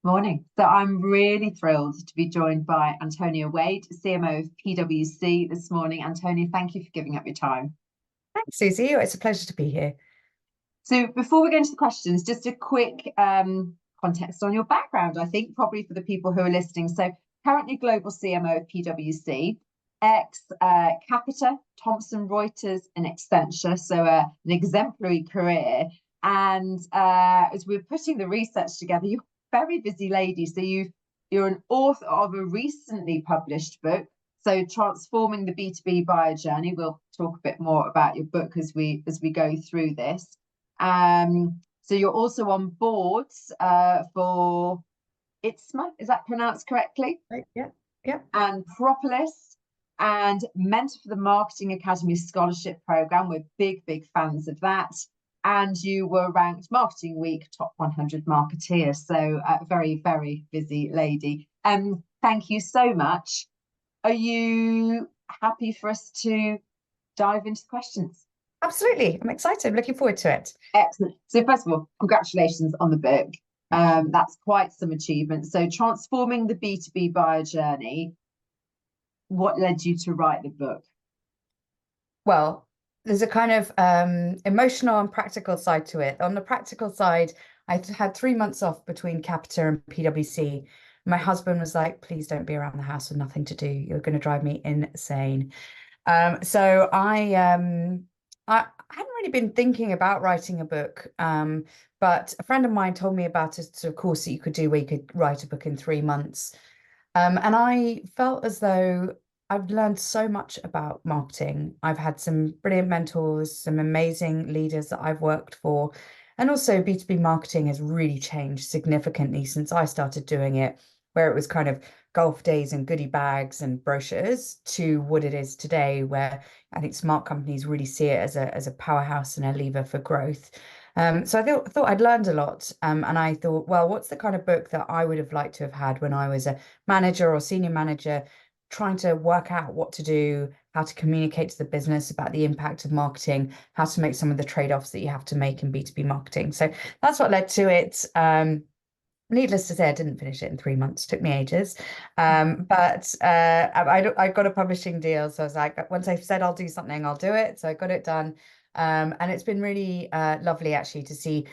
Morning. So I'm really thrilled to be joined by Antonia Wade, CMO of PwC this morning. Antonia, thank you for giving up your time. Thanks, Susie. It's a pleasure to be here. So before we go into the questions, just a quick context on your background, I think, probably for the people who are listening. So currently global CMO of PwC, ex Capita, Thomson Reuters and Accenture, so an exemplary career. And as we're putting the research together, you're a very busy lady. So you're an author of a recently published book, so transforming the B2B buyer journey. We'll talk a bit more about your book as we go through this. So you're also on boards for ITSMA, is that pronounced correctly? Right, yeah, yeah. And Propolis, and mentor for the Marketing Academy Scholarship Program. We're big fans of that. And you were ranked Marketing Week Top 100 Marketeer. So a very busy lady. Thank you so much. Are you happy for us to dive into the questions? Absolutely. I'm excited. Looking forward to it. Excellent. So first of all, congratulations on the book. That's quite some achievement. So transforming the B2B buyer journey, what led you to write the book? Well, there's a kind of emotional and practical side to it. On the practical side, I had 3 months off between Capita and PwC. My husband was like, please don't be around the house with nothing to do. You're going to drive me insane. So I hadn't really been thinking about writing a book, but a friend of mine told me about a sort of course that you could do where you could write a book in 3 months. And I felt as though I've learned so much about marketing. I've had some brilliant mentors, some amazing leaders that I've worked for. And also B2B marketing has really changed significantly since I started doing it, where it was kind of golf days and goodie bags and brochures to what it is today, where I think smart companies really see it as a powerhouse and a lever for growth. So I thought I'd learned a lot. And I thought, well, what's the kind of book that I would have liked to have had when I was a manager or senior manager, trying to work out what to do, how to communicate to the business about the impact of marketing, how to make some of the trade-offs that you have to make in B2B marketing. So that's what led to it. Needless to say, I didn't finish it in 3 months. It took me ages. But I got a publishing deal. So I was like, once I've said I'll do something, I'll do it. So I got it done. And it's been really lovely, actually, to see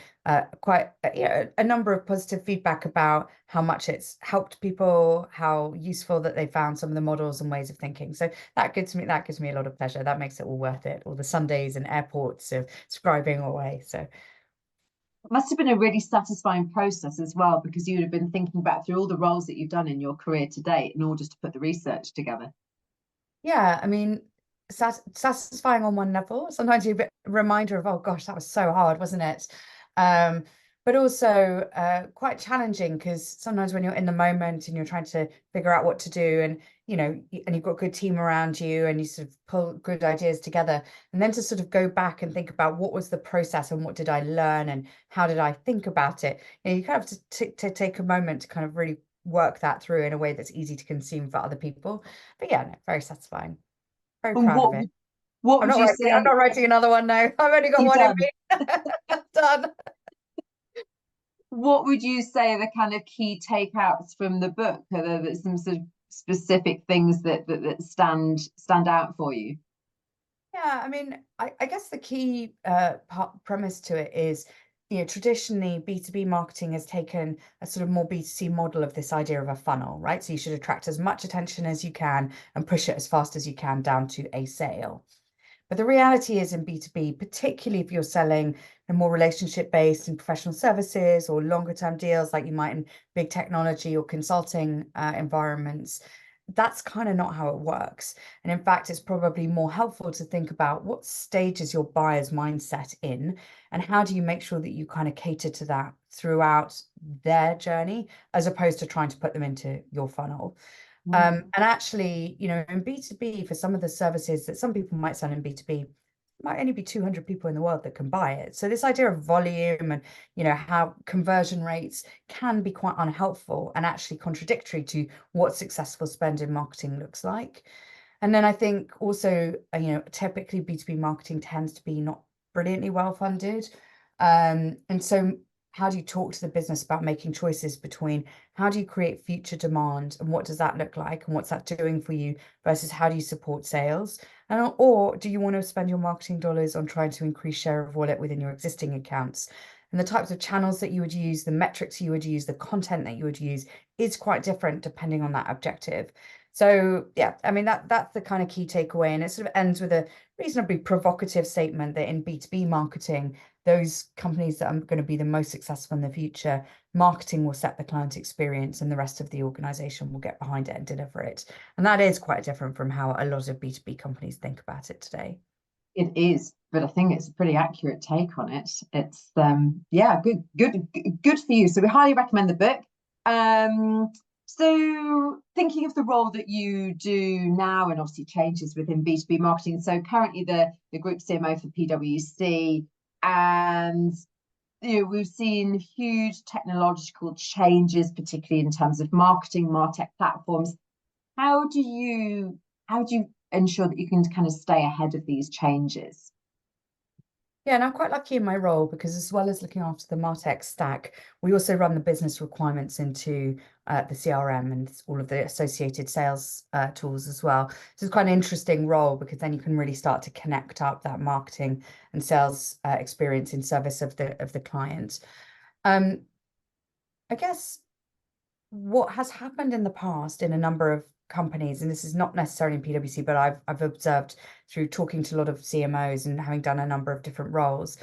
quite a number of positive feedback about how much it's helped people, how useful that they found some of the models and ways of thinking. So that gives me a lot of pleasure. That makes it all worth it. All the Sundays and airports of scribing away. So. Must have been a really satisfying process as well, because you would have been thinking back through all the roles that you've done in your career to date in order to put the research together. Yeah, I mean, satisfying on one level. Sometimes you're a bit reminder of, oh gosh, that was so hard, wasn't it? But also quite challenging, because sometimes when you're in the moment and you're trying to figure out what to do, and and you've got a good team around you, and you sort of pull good ideas together, and then to sort of go back and think about what was the process and what did I learn and how did I think about it. You kind of have to take a moment to kind of really work that through in a way that's easy to consume for other people. But yeah, no, very satisfying. Very And proud of it. what would you I'm say not writing another one now. I've only got you've one in done? me. Done. What would you say are the kind of key takeouts from the book? Are there some sort of specific things that stand out for you? Yeah, I mean, I guess the key premise to it is, traditionally B2B marketing has taken a sort of more B2C model of this idea of a funnel, right? So you should attract as much attention as you can and push it as fast as you can down to a sale. But the reality is in B2B, particularly if you're selling more relationship-based and professional services or longer term deals like you might in big technology or consulting environments, that's kind of not how it works. And in fact, it's probably more helpful to think about what stage is your buyer's mindset in, and how do you make sure that you kind of cater to that throughout their journey, as opposed to trying to put them into your funnel. And actually, in B2B, for some of the services that some people might sell in B2B, might only be 200 people in the world that can buy it. So this idea of volume and, how conversion rates can be quite unhelpful and actually contradictory to what successful spend in marketing looks like. And then I think also, typically B2B marketing tends to be not brilliantly well funded. And so how do you talk to the business about making choices between how do you create future demand and what does that look like and what's that doing for you versus how do you support sales? And or do you want to spend your marketing dollars on trying to increase share of wallet within your existing accounts? And the types of channels that you would use, the metrics you would use, the content that you would use is quite different depending on that objective. So yeah, I mean that's the kind of key takeaway, and it sort of ends with a reasonably provocative statement that in B2B marketing, those companies that are going to be the most successful in the future, marketing will set the client experience and the rest of the organization will get behind it and deliver it. And that is quite different from how a lot of B2B companies think about it today. It is, but I think it's a pretty accurate take on it. It's yeah, good for you. So we highly recommend the book. So thinking of the role that you do now, and obviously changes within B2B marketing. So currently the group CMO for PwC, and we've seen huge technological changes, particularly in terms of marketing, MarTech platforms. How do you ensure that you can kind of stay ahead of these changes? Yeah, and I'm quite lucky in my role because as well as looking after the MarTech stack, we also run the business requirements into the CRM and all of the associated sales tools as well. So it's quite an interesting role because then you can really start to connect up that marketing and sales experience in service of the client. I guess what has happened in the past in a number of companies, and this is not necessarily in PwC, but I've observed through talking to a lot of CMOs and having done a number of different roles,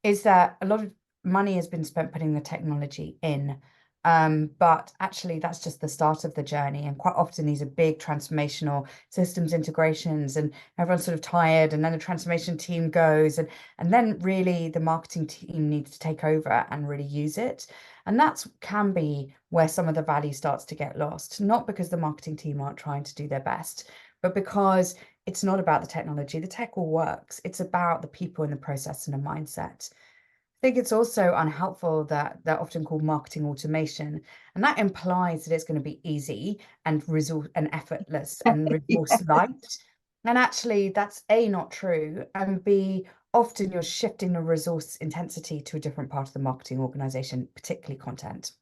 is that a lot of money has been spent putting the technology in. But actually that's just the start of the journey. And quite often these are big transformational systems integrations and everyone's sort of tired, and then the transformation team goes and then really the marketing team needs to take over and really use it. And that can be where some of the value starts to get lost, not because the marketing team aren't trying to do their best, but because it's not about the technology. The tech all works. It's about the people in the process and the mindset. I think it's also unhelpful that they're often called marketing automation, and that implies that it's going to be easy and resource and effortless and resource light. And actually, that's A, not true, and B, often you're shifting the resource intensity to a different part of the marketing organization, particularly content.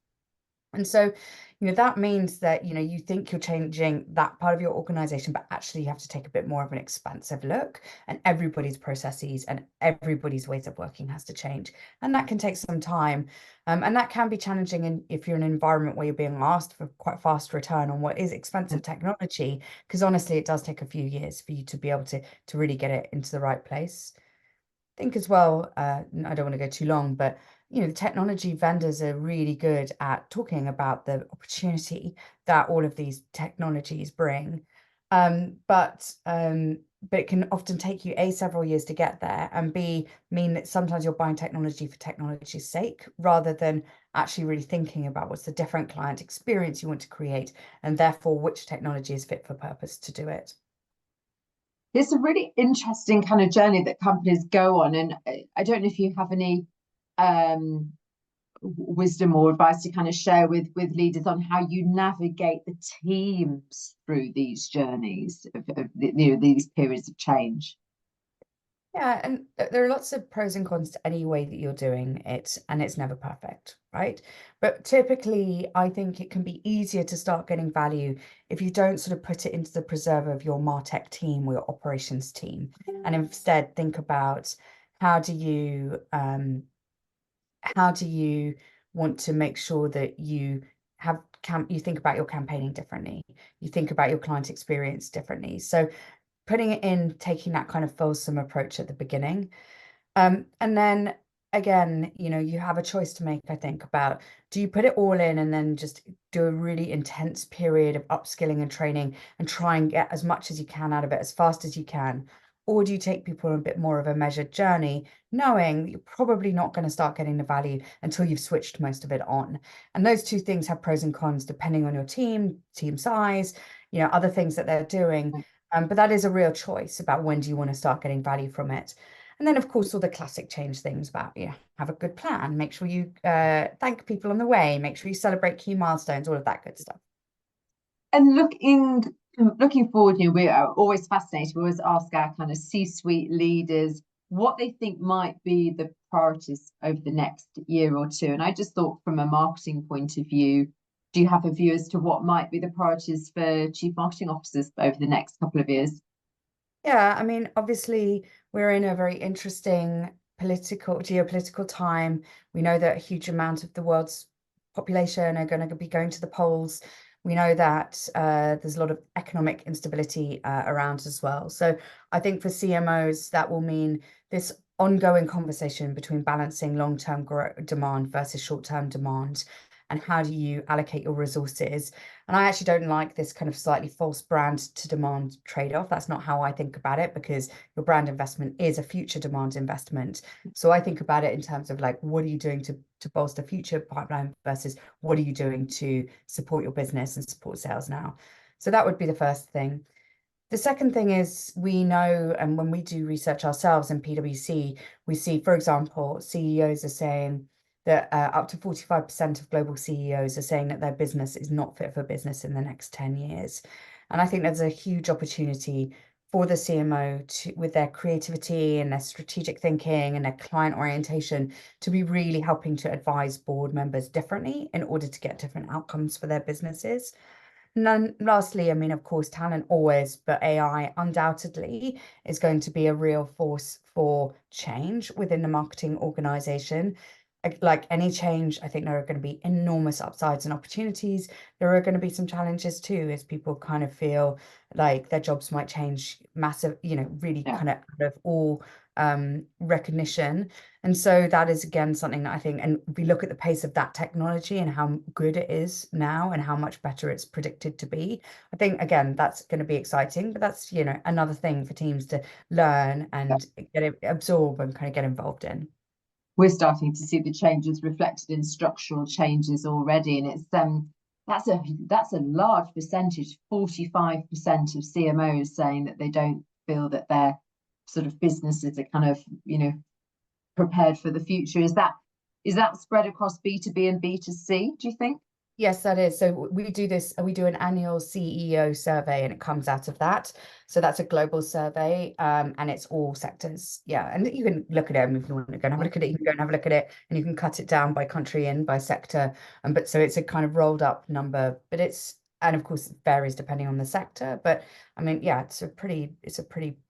And so, that means that, you think you're changing that part of your organization, but actually you have to take a bit more of an expansive look, and everybody's processes and everybody's ways of working has to change. And that can take some time. And that can be challenging if you're in an environment where you're being asked for quite fast return on what is expensive technology, because honestly, it does take a few years for you to be able to really get it into the right place. I think as well, I don't want to go too long, but the technology vendors are really good at talking about the opportunity that all of these technologies bring. But it can often take you A, several years to get there, and B, mean that sometimes you're buying technology for technology's sake, rather than actually really thinking about what's the different client experience you want to create, and therefore which technology is fit for purpose to do it. It's a really interesting kind of journey that companies go on, and I don't know if you have any wisdom or advice to kind of share with leaders on how you navigate the teams through these journeys of these periods of change. Yeah, and there are lots of pros and cons to any way that you're doing it, and it's never perfect, right? But typically, I think it can be easier to start getting value if you don't sort of put it into the preserve of your MarTech team or your operations team, and instead think about how do you want to make sure that you think about your campaigning differently, you think about your client experience differently. So putting it in, taking that kind of fulsome approach at the beginning. And then again, you have a choice to make, I think, about do you put it all in and then just do a really intense period of upskilling and training and try and get as much as you can out of it as fast as you can? Or do you take people on a bit more of a measured journey, knowing that you're probably not going to start getting the value until you've switched most of it on? And those two things have pros and cons depending on your team size, other things that they're doing. But that is a real choice about when do you want to start getting value from it. And then, of course, all the classic change things about, have a good plan, make sure you thank people on the way, make sure you celebrate key milestones, all of that good stuff. And looking forward, we are always fascinated. We always ask our kind of C-suite leaders what they think might be the priorities over the next year or two. And I just thought, from a marketing point of view, do you have a view as to what might be the priorities for chief marketing officers over the next couple of years? Yeah, I mean, obviously, we're in a very interesting geopolitical time. We know that a huge amount of the world's population are going to be going to the polls. We know that there's a lot of economic instability around as well. So I think for CMOs, that will mean this ongoing conversation between balancing long-term demand versus short-term demand, and how do you allocate your resources. And I actually don't like this kind of slightly false brand to demand trade-off. That's not how I think about it, because your brand investment is a future demand investment. So I think about it in terms of like, what are you doing to bolster future pipeline versus what are you doing to support your business and support sales now? So that would be the first thing. The second thing is, we know, and when we do research ourselves in PwC, we see, for example, CEOs are saying that up to 45% of global CEOs are saying that their business is not fit for business in the next 10 years. And I think there's a huge opportunity for the CMO to, with their creativity and their strategic thinking and their client orientation, to be really helping to advise board members differently in order to get different outcomes for their businesses. Lastly, I mean, of course, talent always, but AI undoubtedly is going to be a real force for change within the marketing organization. Like any change, I think there are going to be enormous upsides and opportunities. There are going to be some challenges too, as people kind of feel like their jobs might change massive, really kind of out of all recognition. And so that is, again, something that I think, and we look at the pace of that technology and how good it is now and how much better it's predicted to be. I think, again, that's going to be exciting, but that's, another thing for teams to learn and absorb and kind of get involved in. We're starting to see the changes reflected in structural changes already, and it's that's a large percentage, 45% of CMOs saying that they don't feel that their sort of businesses are kind of prepared for the future. Is that spread across B2B and B2C, do you think? Yes, that is. So we do an annual CEO survey, and it comes out of that. So that's a global survey, and it's all sectors. Yeah, and you can look at it, and if you want to go and have a look at it, you can go and have a look at it, and you can cut it down by country and by sector. But so it's a kind of rolled up number, but and of course it varies depending on the sector. But I mean, yeah, it's a pretty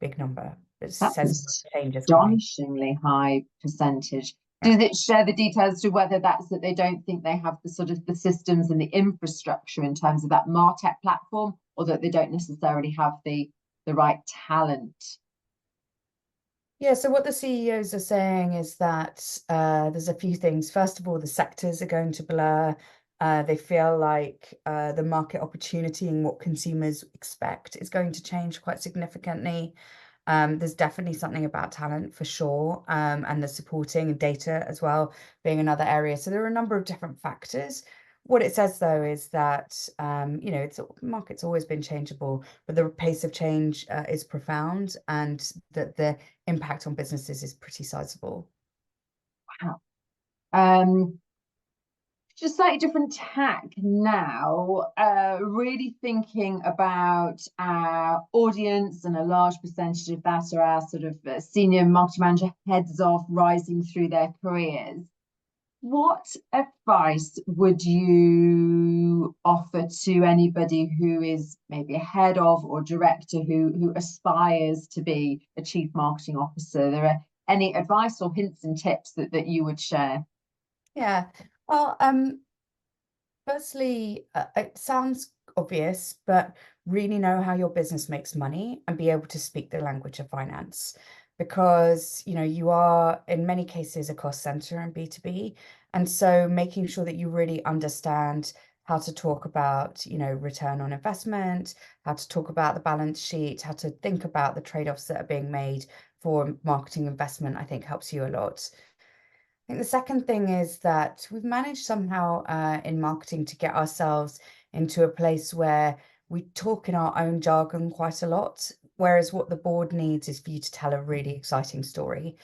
big number. It says changes coming. Astonishingly high percentage. Does it share the details to whether that's that they don't think they have the sort of the systems and the infrastructure in terms of that MarTech platform, or that they don't necessarily have the right talent? Yeah, so what the CEOs are saying is that there's a few things. First of all, the sectors are going to blur. They feel like the market opportunity and what consumers expect is going to change quite significantly. There's definitely something about talent for sure, and the supporting data as well being another area. So there are a number of different factors. What it says though is that market's always been changeable, but the pace of change is profound, and that the impact on businesses is pretty sizable. Wow. Just slightly different tack now, really thinking about our audience, and a large percentage of that are our sort of senior marketing manager heads of rising through their careers. What advice would you offer to anybody who is maybe a head of or director who aspires to be a chief marketing officer? There are any advice or hints and tips that you would share? Yeah. Well, firstly, it sounds obvious, but really know how your business makes money and be able to speak the language of finance, because you are in many cases a cost center in B2B, and so making sure that you really understand how to talk about return on investment, how to talk about the balance sheet, how to think about the trade-offs that are being made for marketing investment, I think helps you a lot. I think the second thing is that we've managed somehow in marketing to get ourselves into a place where we talk in our own jargon quite a lot, whereas what the board needs is for you to tell a really exciting story.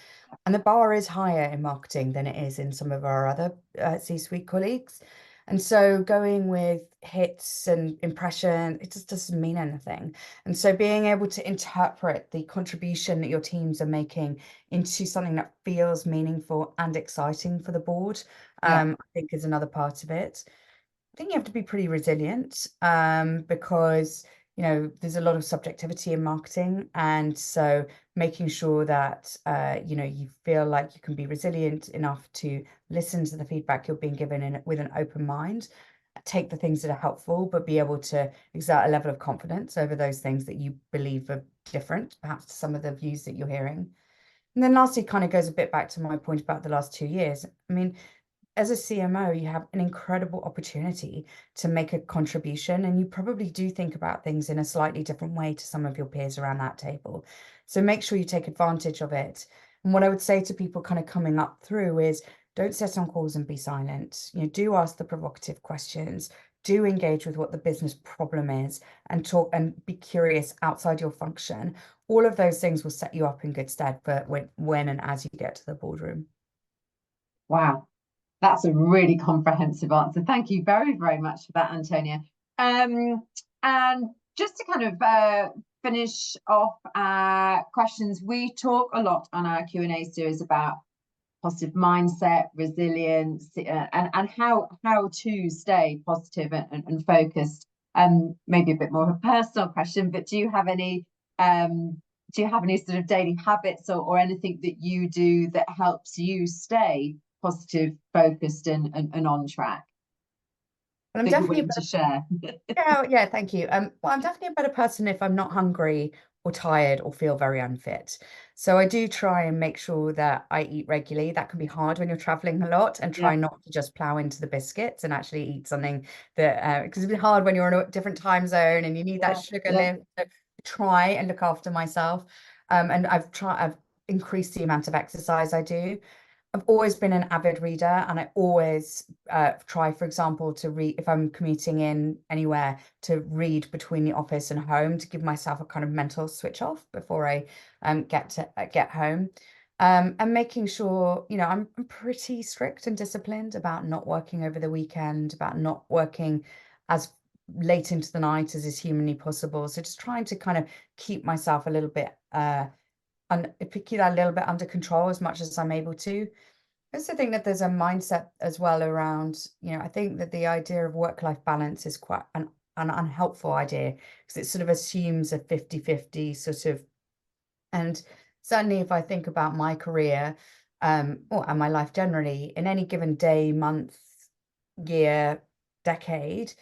And the bar is higher in marketing than it is in some of our other C-suite colleagues. And so going with hits and impression, it just doesn't mean anything. And so being able to interpret the contribution that your teams are making into something that feels meaningful and exciting for the board, I think is another part of it. I think you have to be pretty resilient, because there's a lot of subjectivity in marketing, and so making sure that you feel like you can be resilient enough to listen to the feedback you're being given with an open mind, take the things that are helpful, but be able to exert a level of confidence over those things that you believe are different, perhaps to some of the views that you're hearing. And then lastly, kind of goes a bit back to my point about the last 2 years. I mean, as a CMO, you have an incredible opportunity to make a contribution, and you probably do think about things in a slightly different way to some of your peers around that table. So make sure you take advantage of it. And what I would say to people kind of coming up through is, don't sit on calls and be silent. Do ask the provocative questions, do engage with what the business problem is, and talk and be curious outside your function. All of those things will set you up in good stead for when and as you get to the boardroom. Wow. That's a really comprehensive answer. Thank you very, very much for that, Antonia. And just to kind of finish off our questions, we talk a lot on our Q&A series about positive mindset, resilience, and how to stay positive and focused. Maybe a bit more of a personal question, but do you have any sort of daily habits or anything that you do that helps you stay positive, focused, and on track? Well, I'm that you're definitely willing to share. yeah, thank you. Well, I'm definitely a better person if I'm not hungry or tired or feel very unfit. So I do try and make sure that I eat regularly. That can be hard when you're traveling a lot, and try not to just plow into the biscuits and actually eat something that, because it's hard when you're in a different time zone and you need that sugar lift. So try and look after myself. And I've increased the amount of exercise I do. I've always been an avid reader, and I always try, for example, to read if I'm commuting in anywhere, to read between the office and home to give myself a kind of mental switch off before I get home. And making sure, I'm pretty strict and disciplined about not working over the weekend, about not working as late into the night as is humanly possible. So just trying to kind of keep myself a little bit keep that a little bit under control as much as I'm able to. I also think that there's a mindset as well around, I think that the idea of work-life balance is quite an unhelpful idea, because it sort of assumes a 50-50 sort of, and certainly if I think about my career, and my life generally, in any given day, month, year, decade,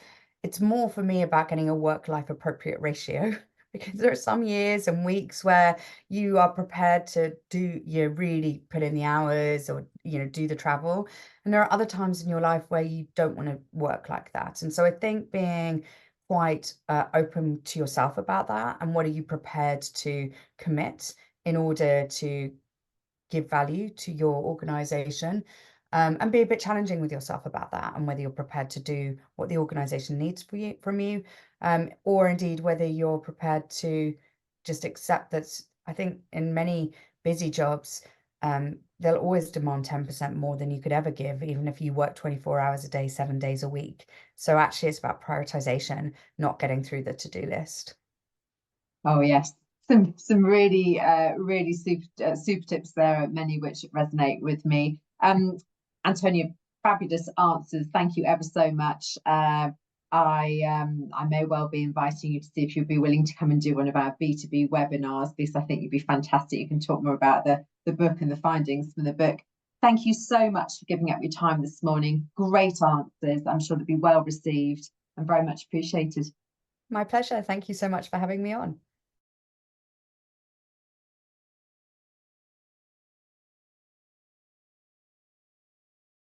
it's more for me about getting a work-life appropriate ratio. Because there are some years and weeks where you are prepared to really put in the hours, or do the travel, and there are other times in your life where you don't want to work like that. And so I think being quite open to yourself about that, and what are you prepared to commit in order to give value to your organization, and be a bit challenging with yourself about that, and whether you're prepared to do what the organization needs from you, or indeed whether you're prepared to just accept that. I think in many busy jobs, they'll always demand 10% more than you could ever give, even if you work 24 hours a day, 7 days a week. So actually it's about prioritization, not getting through the to-do list. Oh yes, some really really super tips there, many which resonate with me. Antonia, fabulous answers. Thank you ever so much. I may well be inviting you to see if you'd be willing to come and do one of our B2B webinars, because I think you'd be fantastic. You can talk more about the book and the findings from the book. Thank you so much for giving up your time this morning. Great answers. I'm sure they'll be well received and very much appreciated. My pleasure. Thank you so much for having me on.